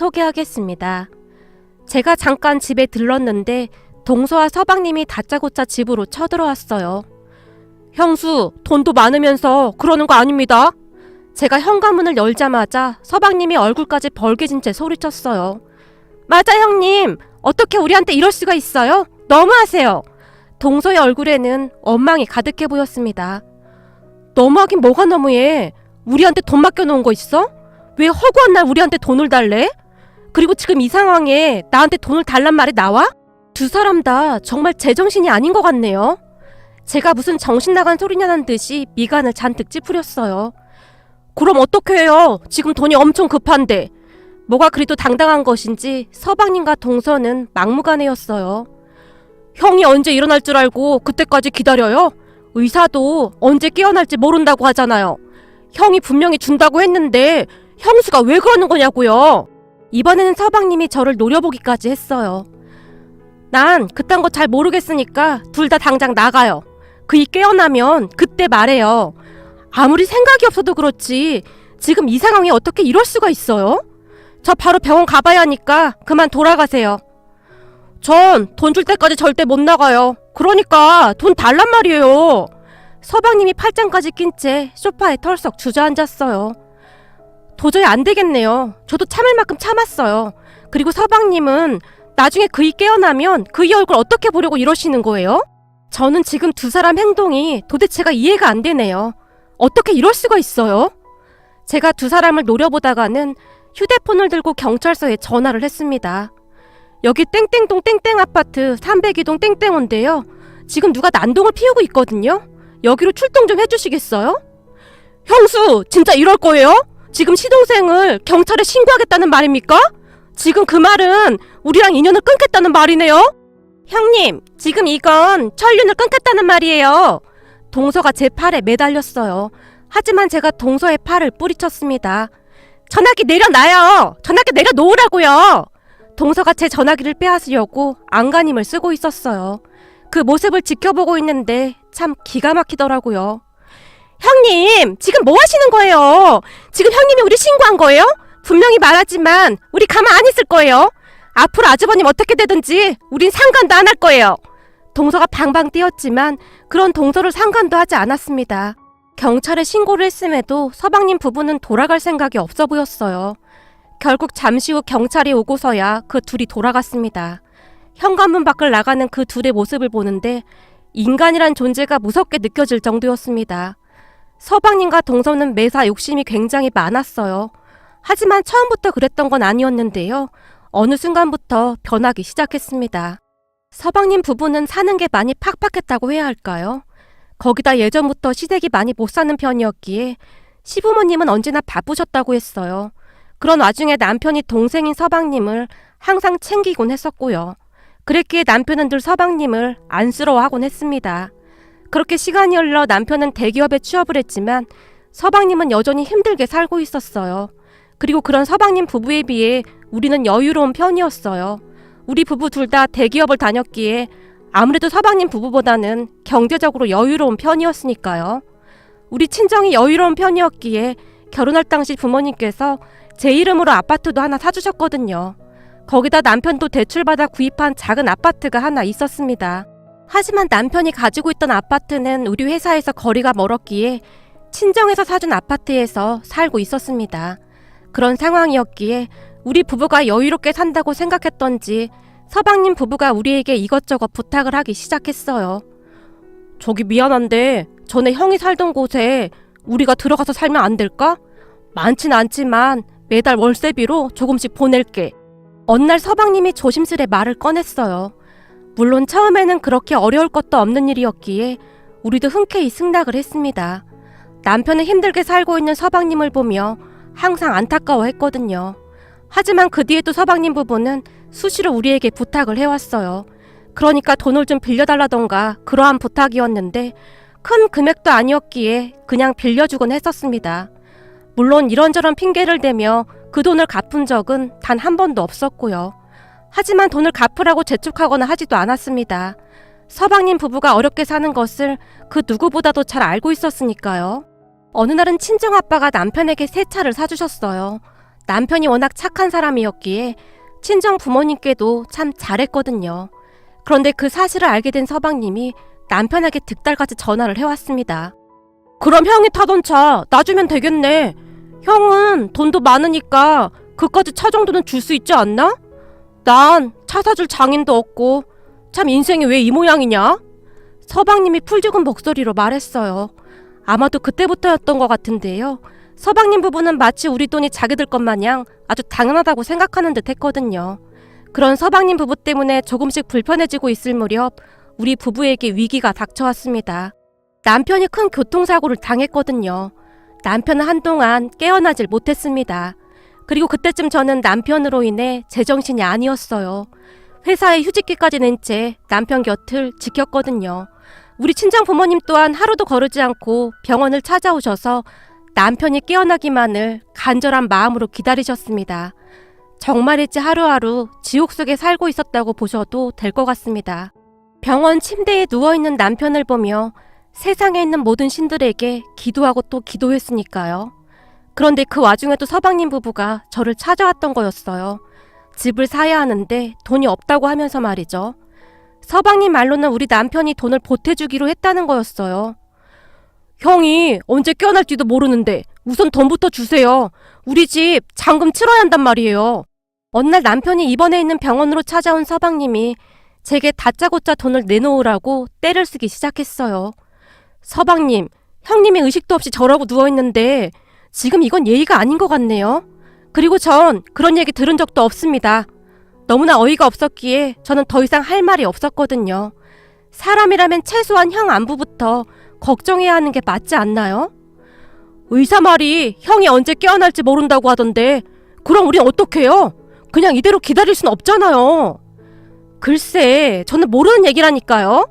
소개하겠습니다. 제가 잠깐 집에 들렀는데 동서와 서방님이 다짜고짜 집으로 쳐들어왔어요. 형수, 돈도 많으면서 그러는 거 아닙니다. 제가 현관문을 열자마자 서방님이 얼굴까지 벌개진 채 소리쳤어요. 맞아 형님, 어떻게 우리한테 이럴 수가 있어요? 너무하세요. 동서의 얼굴에는 원망이 가득해 보였습니다. 너무하긴 뭐가 너무해. 우리한테 돈 맡겨놓은 거 있어? 왜 허구한 날 우리한테 돈을 달래? 그리고 지금 이 상황에 나한테 돈을 달란 말이 나와? 두 사람 다 정말 제정신이 아닌 것 같네요. 제가 무슨 정신 나간 소리냐는 듯이 미간을 잔뜩 찌푸렸어요. 그럼 어떻게 해요? 지금 돈이 엄청 급한데. 뭐가 그리도 당당한 것인지 서방님과 동서는 막무가내였어요. 형이 언제 일어날 줄 알고 그때까지 기다려요? 의사도 언제 깨어날지 모른다고 하잖아요. 형이 분명히 준다고 했는데 형수가 왜 그러는 거냐고요. 이번에는 서방님이 저를 노려보기까지 했어요. 난 그딴 거 잘 모르겠으니까 둘 다 당장 나가요. 그이 깨어나면 그때 말해요. 아무리 생각이 없어도 그렇지 지금 이 상황에 어떻게 이럴 수가 있어요? 저 바로 병원 가봐야 하니까 그만 돌아가세요. 전 돈 줄 때까지 절대 못 나가요. 그러니까 돈 달란 말이에요. 서방님이 팔짱까지 낀 채 소파에 털썩 주저앉았어요. 도저히 안 되겠네요. 저도 참을 만큼 참았어요. 그리고 서방님은 나중에 그이 깨어나면 그이 얼굴 어떻게 보려고 이러시는 거예요? 저는 지금 두 사람 행동이 도대체가 이해가 안 되네요. 어떻게 이럴 수가 있어요? 제가 두 사람을 노려보다가는 휴대폰을 들고 경찰서에 전화를 했습니다. 여기 땡땡동 땡땡 아파트 302동 땡땡호인데요. 지금 누가 난동을 피우고 있거든요. 여기로 출동 좀 해주시겠어요? 형수, 진짜 이럴 거예요? 지금 시동생을 경찰에 신고하겠다는 말입니까? 지금 그 말은 우리랑 인연을 끊겠다는 말이네요? 형님, 지금 이건 천륜을 끊겠다는 말이에요. 동서가 제 팔에 매달렸어요. 하지만 제가 동서의 팔을 뿌리쳤습니다. 전화기 내려놔요. 전화기 내려놓으라고요. 동서가 제 전화기를 빼앗으려고 안간힘을 쓰고 있었어요. 그 모습을 지켜보고 있는데 참 기가 막히더라고요. 형님, 지금 뭐 하시는 거예요? 지금 형님이 우리 신고한 거예요? 분명히 말하지만 우리 가만 안 있을 거예요. 앞으로 아주버님 어떻게 되든지 우린 상관도 안 할 거예요. 동서가 방방 뛰었지만 그런 동서를 상관도 하지 않았습니다. 경찰에 신고를 했음에도 서방님 부부는 돌아갈 생각이 없어 보였어요. 결국 잠시 후 경찰이 오고서야 그 둘이 돌아갔습니다. 현관문 밖을 나가는 그 둘의 모습을 보는데 인간이란 존재가 무섭게 느껴질 정도였습니다. 서방님과 동서는 매사 욕심이 굉장히 많았어요. 하지만 처음부터 그랬던 건 아니었는데요. 어느 순간부터 변하기 시작했습니다. 서방님 부부는 사는 게 많이 팍팍했다고 해야 할까요? 거기다 예전부터 시댁이 많이 못 사는 편이었기에 시부모님은 언제나 바쁘셨다고 했어요. 그런 와중에 남편이 동생인 서방님을 항상 챙기곤 했었고요. 그랬기에 남편은 늘 서방님을 안쓰러워하곤 했습니다. 그렇게 시간이 흘러 남편은 대기업에 취업을 했지만 서방님은 여전히 힘들게 살고 있었어요. 그리고 그런 서방님 부부에 비해 우리는 여유로운 편이었어요. 우리 부부 둘 다 대기업을 다녔기에 아무래도 서방님 부부보다는 경제적으로 여유로운 편이었으니까요. 우리 친정이 여유로운 편이었기에 결혼할 당시 부모님께서 제 이름으로 아파트도 하나 사주셨거든요. 거기다 남편도 대출받아 구입한 작은 아파트가 하나 있었습니다. 하지만 남편이 가지고 있던 아파트는 우리 회사에서 거리가 멀었기에 친정에서 사준 아파트에서 살고 있었습니다. 그런 상황이었기에 우리 부부가 여유롭게 산다고 생각했던지 서방님 부부가 우리에게 이것저것 부탁을 하기 시작했어요. 저기 미안한데 전에 형이 살던 곳에 우리가 들어가서 살면 안 될까? 많진 않지만 매달 월세비로 조금씩 보낼게. 어느 날 서방님이 조심스레 말을 꺼냈어요. 물론 처음에는 그렇게 어려울 것도 없는 일이었기에 우리도 흔쾌히 승낙을 했습니다. 남편은 힘들게 살고 있는 서방님을 보며 항상 안타까워했거든요. 하지만 그 뒤에도 서방님 부부는 수시로 우리에게 부탁을 해왔어요. 그러니까 돈을 좀 빌려달라던가 그러한 부탁이었는데 큰 금액도 아니었기에 그냥 빌려주곤 했었습니다. 물론 이런저런 핑계를 대며 그 돈을 갚은 적은 단 한 번도 없었고요. 하지만 돈을 갚으라고 재촉하거나 하지도 않았습니다. 서방님 부부가 어렵게 사는 것을 그 누구보다도 잘 알고 있었으니까요. 어느 날은 친정아빠가 남편에게 새 차를 사주셨어요. 남편이 워낙 착한 사람이었기에 친정 부모님께도 참 잘했거든요. 그런데 그 사실을 알게 된 서방님이 남편에게 득달같이 전화를 해왔습니다. 그럼 형이 타던 차 놔주면 되겠네. 형은 돈도 많으니까 그까지 차 정도는 줄 수 있지 않나? 난 차 사줄 장인도 없고 참 인생이 왜 이 모양이냐? 서방님이 풀 죽은 목소리로 말했어요. 아마도 그때부터였던 것 같은데요. 서방님 부부는 마치 우리 돈이 자기들 것 마냥 아주 당연하다고 생각하는 듯 했거든요. 그런 서방님 부부 때문에 조금씩 불편해지고 있을 무렵 우리 부부에게 위기가 닥쳐왔습니다. 남편이 큰 교통사고를 당했거든요. 남편은 한동안 깨어나질 못했습니다. 그리고 그때쯤 저는 남편으로 인해 제정신이 아니었어요. 회사에 휴직기까지 낸 채 남편 곁을 지켰거든요. 우리 친정 부모님 또한 하루도 거르지 않고 병원을 찾아오셔서 남편이 깨어나기만을 간절한 마음으로 기다리셨습니다. 정말일지 하루하루 지옥 속에 살고 있었다고 보셔도 될 것 같습니다. 병원 침대에 누워있는 남편을 보며 세상에 있는 모든 신들에게 기도하고 또 기도했으니까요. 그런데 그 와중에도 서방님 부부가 저를 찾아왔던 거였어요. 집을 사야 하는데 돈이 없다고 하면서 말이죠. 서방님 말로는 우리 남편이 돈을 보태주기로 했다는 거였어요. 형이 언제 깨어날지도 모르는데 우선 돈부터 주세요. 우리 집 잔금 치러야 한단 말이에요. 어느 날 남편이 입원해 있는 병원으로 찾아온 서방님이 제게 다짜고짜 돈을 내놓으라고 떼를 쓰기 시작했어요. 서방님, 형님이 의식도 없이 저러고 누워있는데 지금 이건 예의가 아닌 것 같네요. 그리고 전 그런 얘기 들은 적도 없습니다. 너무나 어이가 없었기에 저는 더 이상 할 말이 없었거든요. 사람이라면 최소한 형 안부부터 걱정해야 하는 게 맞지 않나요? 의사 말이 형이 언제 깨어날지 모른다고 하던데 그럼 우린 어떡해요? 그냥 이대로 기다릴 순 없잖아요. 글쎄, 저는 모르는 얘기라니까요.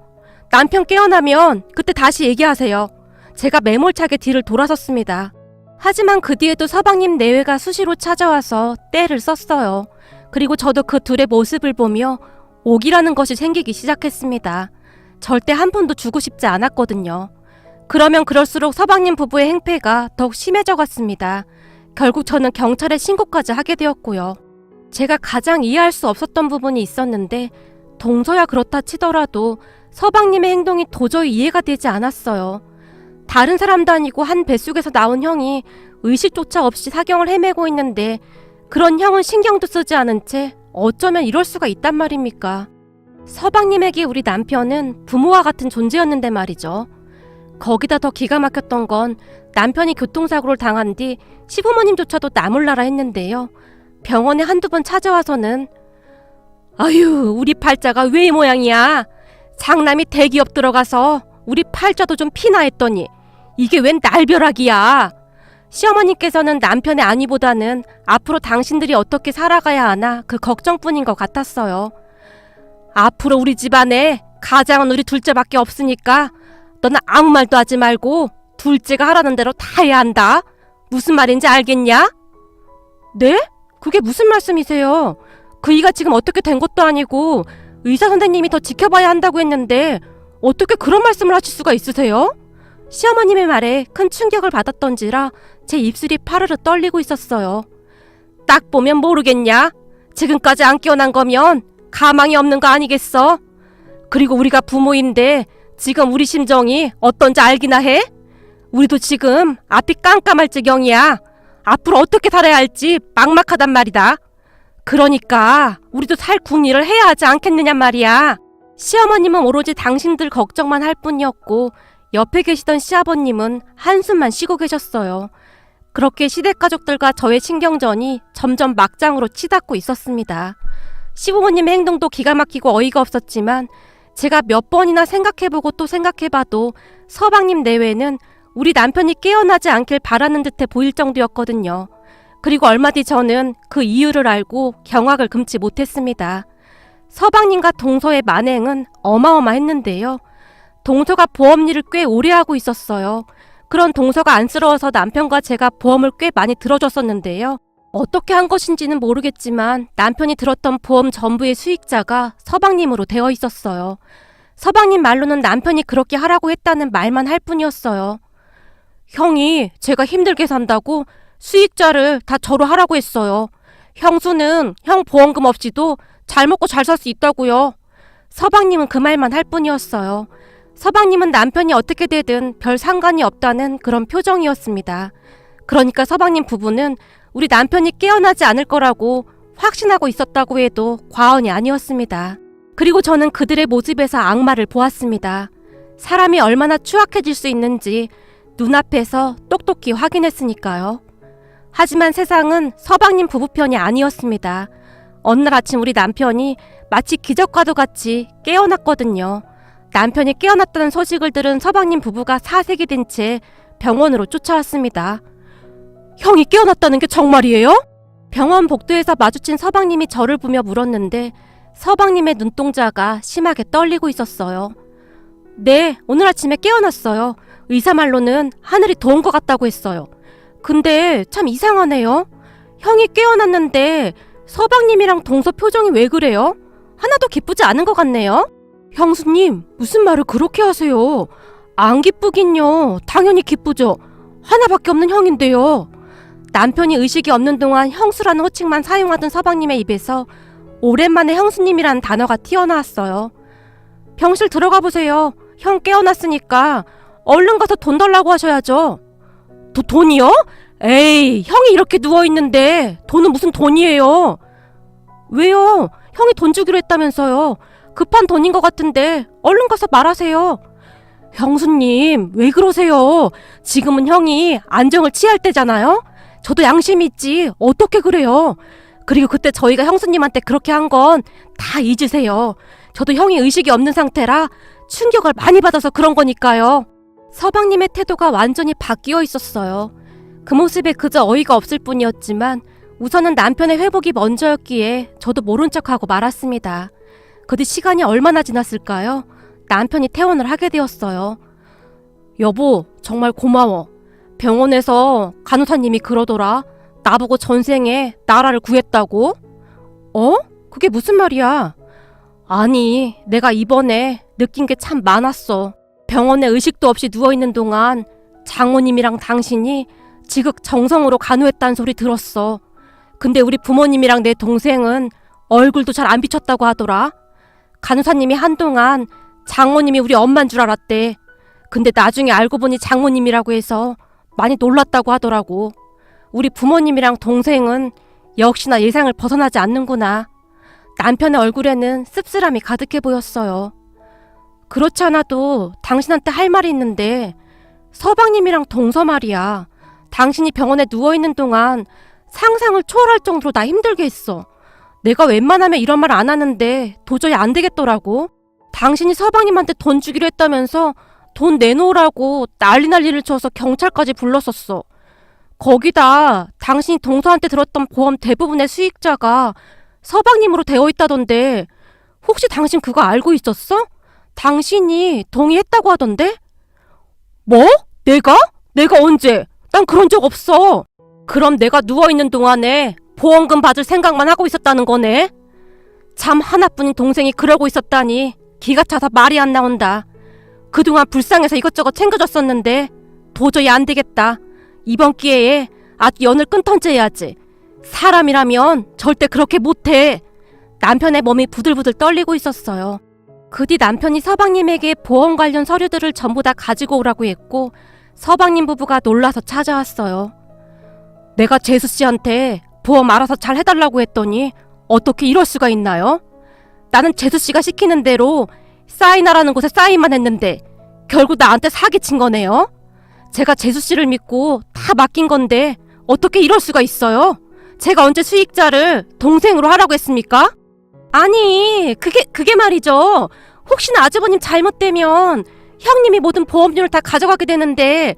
남편 깨어나면 그때 다시 얘기하세요. 제가 매몰차게 뒤를 돌아섰습니다. 하지만 그 뒤에도 서방님 내외가 수시로 찾아와서 떼를 썼어요. 그리고 저도 그 둘의 모습을 보며 옥이라는 것이 생기기 시작했습니다. 절대 한 푼도 주고 싶지 않았거든요. 그러면 그럴수록 서방님 부부의 행패가 더욱 심해져 갔습니다. 결국 저는 경찰에 신고까지 하게 되었고요. 제가 가장 이해할 수 없었던 부분이 있었는데 동서야 그렇다 치더라도 서방님의 행동이 도저히 이해가 되지 않았어요. 다른 사람도 아니고 한 뱃속에서 나온 형이 의식조차 없이 사경을 헤매고 있는데 그런 형은 신경도 쓰지 않은 채 어쩌면 이럴 수가 있단 말입니까? 서방님에게 우리 남편은 부모와 같은 존재였는데 말이죠. 거기다 더 기가 막혔던 건 남편이 교통사고를 당한 뒤 시부모님조차도 나몰라라 했는데요. 병원에 한두 번 찾아와서는 아유, 우리 팔자가 왜 이 모양이야? 장남이 대기업 들어가서 우리 팔자도 좀 피나 했더니 이게 웬 날벼락이야? 시어머니께서는 남편의 안위보다는 앞으로 당신들이 어떻게 살아가야 하나 그 걱정뿐인 것 같았어요. 앞으로 우리 집안에 가장은 우리 둘째밖에 없으니까 너는 아무 말도 하지 말고 둘째가 하라는 대로 다 해야 한다. 무슨 말인지 알겠냐? 네? 그게 무슨 말씀이세요? 그이가 지금 어떻게 된 것도 아니고 의사 선생님이 더 지켜봐야 한다고 했는데 어떻게 그런 말씀을 하실 수가 있으세요? 시어머님의 말에 큰 충격을 받았던지라 제 입술이 파르르 떨리고 있었어요. 딱 보면 모르겠냐? 지금까지 안 깨어난 거면 가망이 없는 거 아니겠어? 그리고 우리가 부모인데 지금 우리 심정이 어떤지 알기나 해? 우리도 지금 앞이 깜깜할 지경이야. 앞으로 어떻게 살아야 할지 막막하단 말이다. 그러니까 우리도 살 궁리를 해야 하지 않겠느냐 말이야. 시어머님은 오로지 당신들 걱정만 할 뿐이었고 옆에 계시던 시아버님은 한숨만 쉬고 계셨어요. 그렇게 시댁가족들과 저의 신경전이 점점 막장으로 치닫고 있었습니다. 시부모님의 행동도 기가 막히고 어이가 없었지만 제가 몇 번이나 생각해보고 또 생각해봐도 서방님 내외는 우리 남편이 깨어나지 않길 바라는 듯해 보일 정도였거든요. 그리고 얼마 뒤 저는 그 이유를 알고 경악을 금치 못했습니다. 서방님과 동서의 만행은 어마어마했는데요. 동서가 보험 일을 꽤 오래 하고 있었어요. 그런 동서가 안쓰러워서 남편과 제가 보험을 꽤 많이 들어줬었는데요. 어떻게 한 것인지는 모르겠지만 남편이 들었던 보험 전부의 수익자가 서방님으로 되어 있었어요. 서방님 말로는 남편이 그렇게 하라고 했다는 말만 할 뿐이었어요. 형이 제가 힘들게 산다고 수익자를 다 저로 하라고 했어요. 형수는 형 보험금 없이도 잘 먹고 잘 살 수 있다고요. 서방님은 그 말만 할 뿐이었어요. 서방님은 남편이 어떻게 되든 별 상관이 없다는 그런 표정이었습니다. 그러니까 서방님 부부는 우리 남편이 깨어나지 않을 거라고 확신하고 있었다고 해도 과언이 아니었습니다. 그리고 저는 그들의 모습에서 악마를 보았습니다. 사람이 얼마나 추악해질 수 있는지 눈앞에서 똑똑히 확인했으니까요. 하지만 세상은 서방님 부부 편이 아니었습니다. 어느 날 아침 우리 남편이 마치 기적과도 같이 깨어났거든요. 남편이 깨어났다는 소식을 들은 서방님 부부가 사색이 된 채 병원으로 쫓아왔습니다. 형이 깨어났다는 게 정말이에요? 병원 복도에서 마주친 서방님이 저를 보며 물었는데 서방님의 눈동자가 심하게 떨리고 있었어요. 네, 오늘 아침에 깨어났어요. 의사 말로는 하늘이 도운 것 같다고 했어요. 근데 참 이상하네요. 형이 깨어났는데 서방님이랑 동서 표정이 왜 그래요? 하나도 기쁘지 않은 것 같네요. 형수님, 무슨 말을 그렇게 하세요? 안 기쁘긴요. 당연히 기쁘죠. 하나밖에 없는 형인데요. 남편이 의식이 없는 동안 형수라는 호칭만 사용하던 서방님의 입에서 오랜만에 형수님이라는 단어가 튀어나왔어요. 병실 들어가 보세요. 형 깨어났으니까 얼른 가서 돈 달라고 하셔야죠. 돈이요? 에이, 형이 이렇게 누워있는데 돈은 무슨 돈이에요? 왜요? 형이 돈 주기로 했다면서요. 급한 돈인 것 같은데 얼른 가서 말하세요. 형수님, 왜 그러세요? 지금은 형이 안정을 취할 때잖아요? 저도 양심이 있지. 어떻게 그래요? 그리고 그때 저희가 형수님한테 그렇게 한 건 다 잊으세요. 저도 형이 의식이 없는 상태라 충격을 많이 받아서 그런 거니까요. 서방님의 태도가 완전히 바뀌어 있었어요. 그 모습에 그저 어이가 없을 뿐이었지만 우선은 남편의 회복이 먼저였기에 저도 모른 척하고 말았습니다. 그 뒤 시간이 얼마나 지났을까요? 남편이 퇴원을 하게 되었어요. 여보, 정말 고마워. 병원에서 간호사님이 그러더라. 나보고 전생에 나라를 구했다고? 어? 그게 무슨 말이야? 아니, 내가 이번에 느낀 게 참 많았어. 병원에 의식도 없이 누워있는 동안 장모님이랑 당신이 지극정성으로 간호했다는 소리 들었어. 근데 우리 부모님이랑 내 동생은 얼굴도 잘 안 비쳤다고 하더라. 간호사님이 한동안 장모님이 우리 엄마인 줄 알았대. 근데 나중에 알고 보니 장모님이라고 해서 많이 놀랐다고 하더라고. 우리 부모님이랑 동생은 역시나 예상을 벗어나지 않는구나. 남편의 얼굴에는 씁쓸함이 가득해 보였어요. 그렇지 않아도 당신한테 할 말이 있는데 서방님이랑 동서 말이야. 당신이 병원에 누워있는 동안 상상을 초월할 정도로 나 힘들게 했어. 내가 웬만하면 이런 말 안 하는데 도저히 안 되겠더라고. 당신이 서방님한테 돈 주기로 했다면서 돈 내놓으라고 난리를 쳐서 경찰까지 불렀었어. 거기다 당신이 동서한테 들었던 보험 대부분의 수익자가 서방님으로 되어 있다던데 혹시 당신 그거 알고 있었어? 당신이 동의했다고 하던데? 뭐? 내가? 내가 언제? 난 그런 적 없어. 그럼 내가 누워있는 동안에 보험금 받을 생각만 하고 있었다는 거네. 참 하나뿐인 동생이 그러고 있었다니 기가 차서 말이 안 나온다. 그동안 불쌍해서 이것저것 챙겨줬었는데 도저히 안 되겠다. 이번 기회에 아주 연을 끊던지 해야지. 사람이라면 절대 그렇게 못해. 남편의 몸이 부들부들 떨리고 있었어요. 그 뒤 남편이 서방님에게 보험 관련 서류들을 전부 다 가지고 오라고 했고 서방님 부부가 놀라서 찾아왔어요. 내가 재수 씨한테 보험 알아서 잘 해달라고 했더니 어떻게 이럴 수가 있나요? 나는 재수 씨가 시키는 대로 사인하라는 곳에 사인만 했는데 결국 나한테 사기친 거네요. 제가 재수 씨를 믿고 다 맡긴 건데 어떻게 이럴 수가 있어요? 제가 언제 수익자를 동생으로 하라고 했습니까? 아니, 그게 말이죠. 혹시나 아주버님 잘못되면 형님이 모든 보험료를 다 가져가게 되는데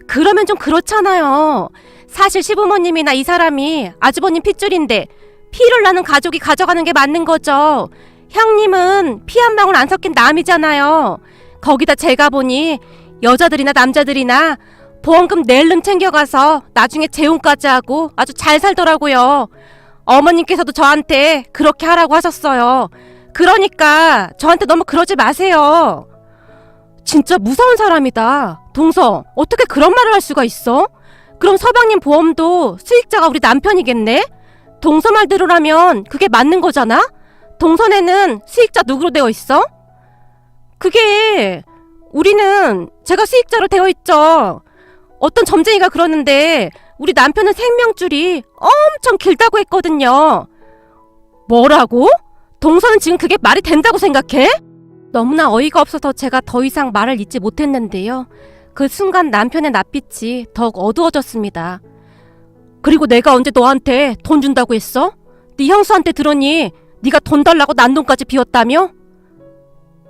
그러면 좀 그렇잖아요. 사실 시부모님이나 이 사람이 아주버님 핏줄인데 피를 나는 가족이 가져가는 게 맞는 거죠. 형님은 피 한 방울 안 섞인 남이잖아요. 거기다 제가 보니 여자들이나 남자들이나 보험금 낼름 챙겨가서 나중에 재혼까지 하고 아주 잘 살더라고요. 어머님께서도 저한테 그렇게 하라고 하셨어요. 그러니까 저한테 너무 그러지 마세요. 진짜 무서운 사람이다. 동서, 어떻게 그런 말을 할 수가 있어? 그럼 서방님 보험도 수익자가 우리 남편이겠네? 동서 말대로라면 그게 맞는 거잖아? 동선에는 수익자 누구로 되어 있어? 그게 우리는 제가 수익자로 되어 있죠. 어떤 점쟁이가 그러는데 우리 남편은 생명줄이 엄청 길다고 했거든요. 뭐라고? 동서는 지금 그게 말이 된다고 생각해? 너무나 어이가 없어서 제가 더 이상 말을 잇지 못했는데요. 그 순간 남편의 낯빛이 더욱 어두워졌습니다. 그리고 내가 언제 너한테 돈 준다고 했어? 네 형수한테 들었니? 네가 돈 달라고 난동까지 피웠다며?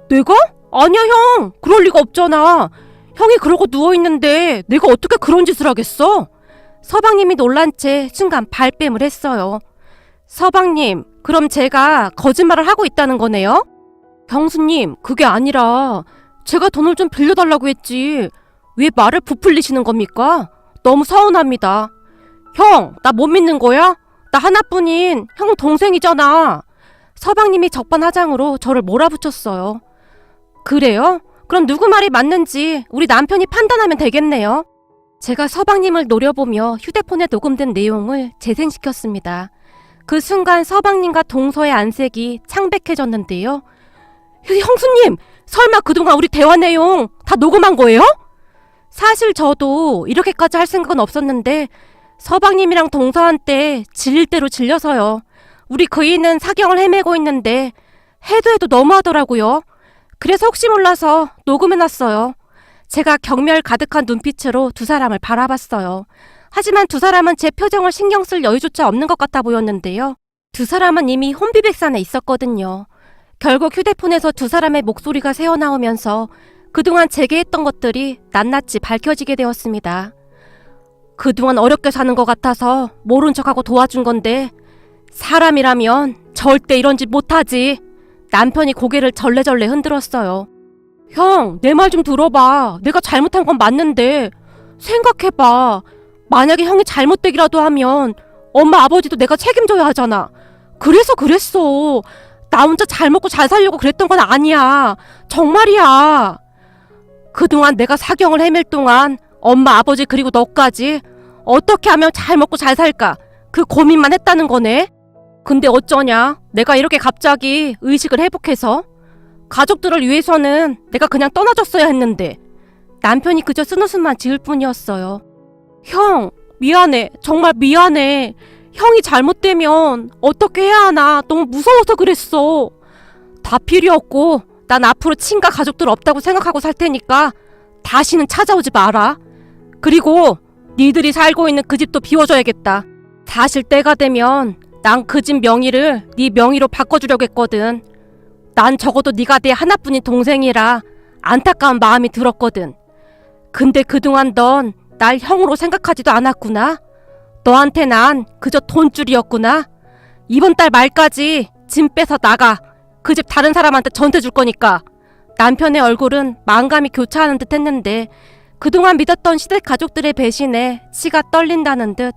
내가? 아니야 형. 그럴 리가 없잖아. 형이 그러고 누워있는데 내가 어떻게 그런 짓을 하겠어? 서방님이 놀란 채 순간 발뺌을 했어요. 서방님, 그럼 제가 거짓말을 하고 있다는 거네요? 형수님, 그게 아니라 제가 돈을 좀 빌려달라고 했지. 왜 말을 부풀리시는 겁니까? 너무 서운합니다. 형, 나 못 믿는 거야? 나 하나뿐인 형 동생이잖아. 서방님이 적반하장으로 저를 몰아붙였어요. 그래요? 그럼 누구 말이 맞는지 우리 남편이 판단하면 되겠네요. 제가 서방님을 노려보며 휴대폰에 녹음된 내용을 재생시켰습니다. 그 순간 서방님과 동서의 안색이 창백해졌는데요. 형수님, 설마 그동안 우리 대화 내용 다 녹음한 거예요? 사실 저도 이렇게까지 할 생각은 없었는데 서방님이랑 동서한테 질릴 대로 질려서요. 우리 그이는 사경을 헤매고 있는데 해도 너무하더라고요. 그래서 혹시 몰라서 녹음해놨어요. 제가 경멸 가득한 눈빛으로 두 사람을 바라봤어요. 하지만 두 사람은 제 표정을 신경 쓸 여유조차 없는 것 같아 보였는데요. 두 사람은 이미 혼비백산에 있었거든요. 결국 휴대폰에서 두 사람의 목소리가 새어나오면서 그동안 제게 했던 것들이 낱낱이 밝혀지게 되었습니다. 그동안 어렵게 사는 것 같아서 모른 척하고 도와준 건데 사람이라면 절대 이런 짓 못하지. 남편이 고개를 절레절레 흔들었어요. 형, 내 말 좀 들어봐. 내가 잘못한 건 맞는데 생각해봐. 만약에 형이 잘못되기라도 하면 엄마 아버지도 내가 책임져야 하잖아. 그래서 그랬어. 나 혼자 잘 먹고 잘 살려고 그랬던 건 아니야. 정말이야. 그동안 내가 사경을 헤맬 동안 엄마 아버지 그리고 너까지 어떻게 하면 잘 먹고 잘 살까 그 고민만 했다는 거네. 근데 어쩌냐. 내가 이렇게 갑자기 의식을 회복해서 가족들을 위해서는 내가 그냥 떠나줬어야 했는데 남편이 그저 쓴웃음만 지을 뿐이었어요. 형, 미안해. 정말 미안해. 형이 잘못되면 어떻게 해야 하나 너무 무서워서 그랬어. 다 필요 없고 난 앞으로 친가 가족들 없다고 생각하고 살 테니까 다시는 찾아오지 마라. 그리고 니들이 살고 있는 그 집도 비워줘야겠다. 사실 때가 되면 난 그 집 명의를 네 명의로 바꿔주려고 했거든. 난 적어도 네가 내 하나뿐인 동생이라 안타까운 마음이 들었거든. 근데 그동안 넌 날 형으로 생각하지도 않았구나. 너한테 난 그저 돈줄이었구나. 이번 달 말까지 짐 빼서 나가. 그 집 다른 사람한테 전세 줄 거니까. 남편의 얼굴은 마음감이 교차하는 듯 했는데 그동안 믿었던 시댁 가족들의 배신에 치가 떨린다는 듯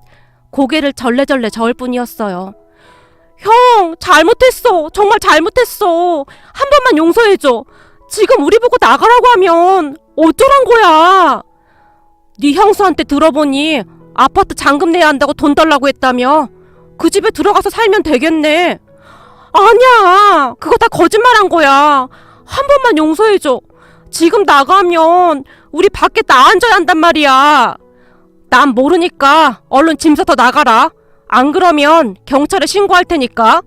고개를 절레절레 저을 뿐이었어요. 형, 잘못했어. 정말 잘못했어. 한 번만 용서해줘. 지금 우리 보고 나가라고 하면 어쩌란 거야. 네 형수한테 들어보니 아파트 잔금 내야 한다고 돈 달라고 했다며. 그 집에 들어가서 살면 되겠네. 아니야. 그거 다 거짓말한 거야. 한 번만 용서해줘. 지금 나가면 우리 밖에 나앉아야 한단 말이야. 난 모르니까 얼른 짐 싸서 나가라. 안 그러면 경찰에 신고할 테니까.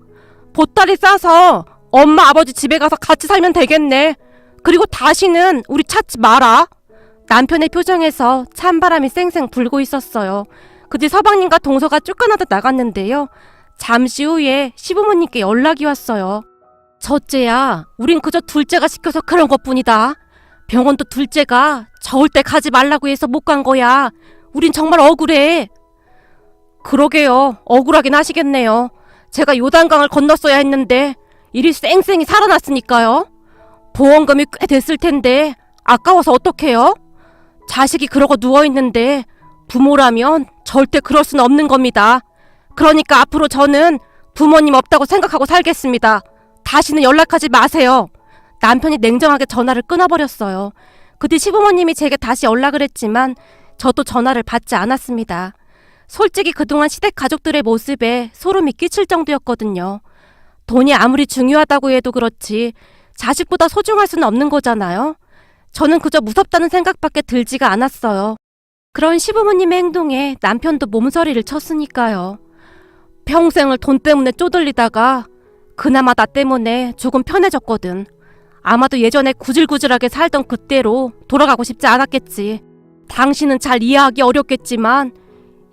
보따리 싸서 엄마 아버지 집에 가서 같이 살면 되겠네. 그리고 다시는 우리 찾지 마라. 남편의 표정에서 찬바람이 쌩쌩 불고 있었어요. 그 뒤 서방님과 동서가 쫓겨나듯 나갔는데요. 잠시 후에 시부모님께 연락이 왔어요. 첫째야, 우린 그저 둘째가 시켜서 그런 것뿐이다. 병원도 둘째가 저을 때 가지 말라고 해서 못 간 거야. 우린 정말 억울해. 그러게요. 억울하긴 하시겠네요. 제가 요단강을 건넜어야 했는데 일이 쌩쌩이 살아났으니까요. 보험금이 꽤 됐을 텐데 아까워서 어떡해요? 자식이 그러고 누워있는데 부모라면 절대 그럴 수는 없는 겁니다. 그러니까 앞으로 저는 부모님 없다고 생각하고 살겠습니다. 다시는 연락하지 마세요. 남편이 냉정하게 전화를 끊어버렸어요. 그 뒤 시부모님이 제게 다시 연락을 했지만 저도 전화를 받지 않았습니다. 솔직히 그동안 시댁 가족들의 모습에 소름이 끼칠 정도였거든요. 돈이 아무리 중요하다고 해도 그렇지 자식보다 소중할 수는 없는 거잖아요. 저는 그저 무섭다는 생각밖에 들지가 않았어요. 그런 시부모님의 행동에 남편도 몸서리를 쳤으니까요. 평생을 돈 때문에 쪼들리다가 그나마 나 때문에 조금 편해졌거든. 아마도 예전에 구질구질하게 살던 그때로 돌아가고 싶지 않았겠지. 당신은 잘 이해하기 어렵겠지만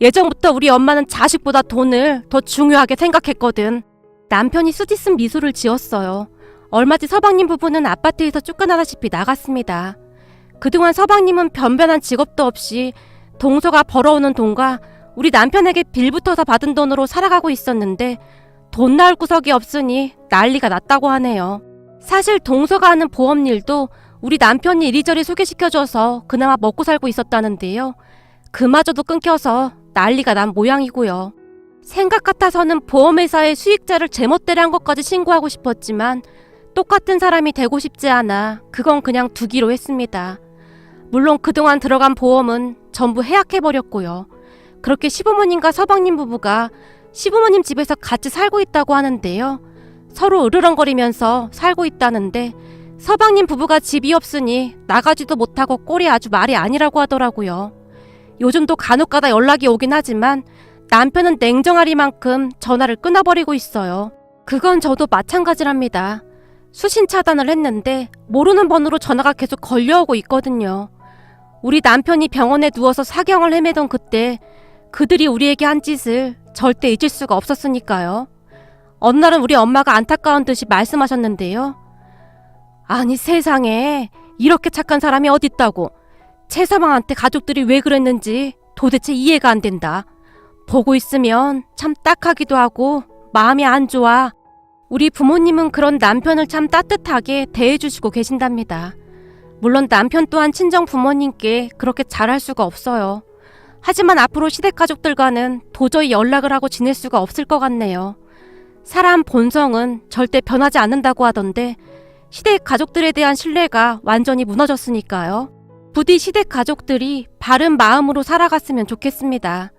예전부터 우리 엄마는 자식보다 돈을 더 중요하게 생각했거든. 남편이 수디쓴 미소를 지었어요. 얼마 뒤 서방님 부부는 아파트에서 쫓겨나다시피 나갔습니다. 그동안 서방님은 변변한 직업도 없이 동서가 벌어오는 돈과 우리 남편에게 빌붙어서 받은 돈으로 살아가고 있었는데 돈 나올 구석이 없으니 난리가 났다고 하네요. 사실 동서가 하는 보험 일도 우리 남편이 이리저리 소개시켜줘서 그나마 먹고 살고 있었다는데요. 그마저도 끊겨서 난리가 난 모양이고요. 생각 같아서는 보험회사에 수익자를 제멋대로 한 것까지 신고하고 싶었지만 똑같은 사람이 되고 싶지 않아 그건 그냥 두기로 했습니다. 물론 그동안 들어간 보험은 전부 해약해버렸고요. 그렇게 시부모님과 서방님 부부가 시부모님 집에서 같이 살고 있다고 하는데요. 서로 으르렁거리면서 살고 있다는데 서방님 부부가 집이 없으니 나가지도 못하고 꼴이 아주 말이 아니라고 하더라고요. 요즘도 간혹가다 연락이 오긴 하지만 남편은 냉정하리만큼 전화를 끊어버리고 있어요. 그건 저도 마찬가지랍니다. 수신 차단을 했는데 모르는 번호로 전화가 계속 걸려오고 있거든요. 우리 남편이 병원에 누워서 사경을 헤매던 그때 그들이 우리에게 한 짓을 절대 잊을 수가 없었으니까요. 어느 날은 우리 엄마가 안타까운 듯이 말씀하셨는데요. 아니 세상에 이렇게 착한 사람이 어딨다고. 최서방한테 가족들이 왜 그랬는지 도대체 이해가 안 된다. 보고 있으면 참 딱하기도 하고 마음이 안 좋아. 우리 부모님은 그런 남편을 참 따뜻하게 대해주시고 계신답니다. 물론 남편 또한 친정 부모님께 그렇게 잘할 수가 없어요. 하지만 앞으로 시댁 가족들과는 도저히 연락을 하고 지낼 수가 없을 것 같네요. 사람 본성은 절대 변하지 않는다고 하던데 시댁 가족들에 대한 신뢰가 완전히 무너졌으니까요. 부디 시댁 가족들이 바른 마음으로 살아갔으면 좋겠습니다.